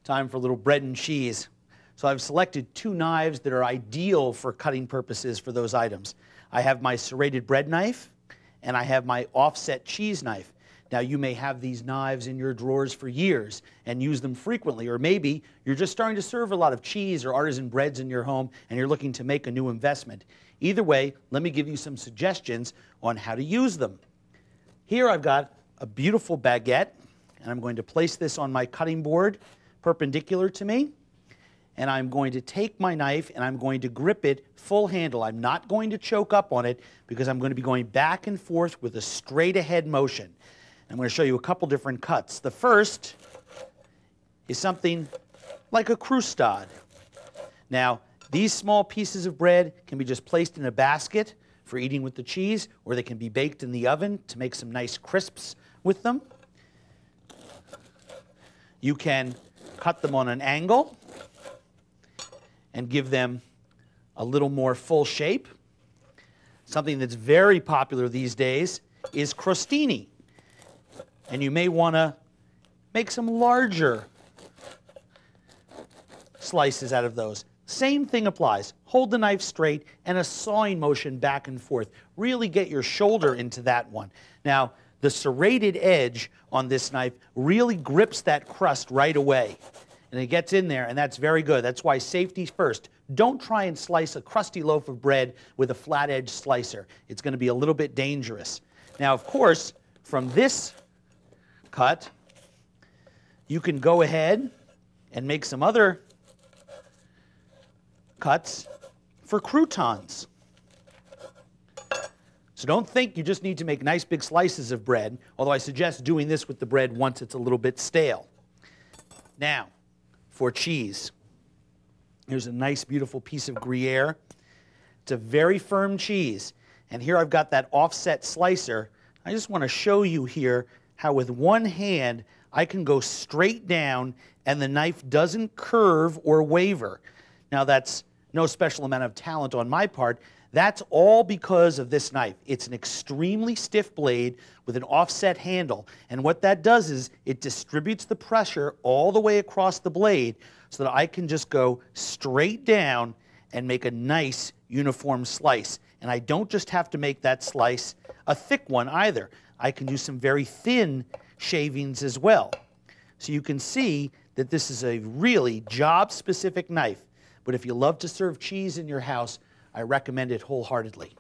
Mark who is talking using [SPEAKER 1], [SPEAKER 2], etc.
[SPEAKER 1] Time for a little bread and cheese. So I've selected two knives that are ideal for cutting purposes for those items. I have my serrated bread knife and I have my offset cheese knife. Now you may have these knives in your drawers for years and use them frequently, or maybe you're just starting to serve a lot of cheese or artisan breads in your home and you're looking to make a new investment. Either way, let me give you some suggestions on how to use them. Here I've got a beautiful baguette, and I'm going to place this on my cutting board perpendicular to me. And I'm going to take my knife and I'm going to grip it full handle. I'm not going to choke up on it because I'm going to be going back and forth with a straight ahead motion. I'm going to show you a couple different cuts. The first is something like a croustade. Now, these small pieces of bread can be just placed in a basket for eating with the cheese, or they can be baked in the oven to make some nice crisps with them. You can cut them on an angle and give them a little more full shape. Something that's very popular these days is crostini. And you may want to make some larger slices out of those. Same thing applies. Hold the knife straight and a sawing motion back and forth. Really get your shoulder into that one. Now, the serrated edge on this knife really grips that crust right away. And it gets in there, and that's very good. That's why safety first. Don't try and slice a crusty loaf of bread with a flat edge slicer. It's going to be a little bit dangerous. Now, of course, from this cut, you can go ahead and make some other cuts for croutons. So don't think you just need to make nice big slices of bread, although I suggest doing this with the bread once it's a little bit stale. Now, for cheese. Here's a nice, beautiful piece of Gruyere. It's a very firm cheese. And here I've got that offset slicer. I just want to show you here how with one hand I can go straight down and the knife doesn't curve or waver. Now that's no special amount of talent on my part. That's all because of this knife. It's an extremely stiff blade with an offset handle. And what that does is it distributes the pressure all the way across the blade so that I can just go straight down and make a nice uniform slice. And I don't just have to make that slice a thick one either. I can do some very thin shavings as well. So you can see that this is a really job-specific knife. But if you love to serve cheese in your house, I recommend it wholeheartedly.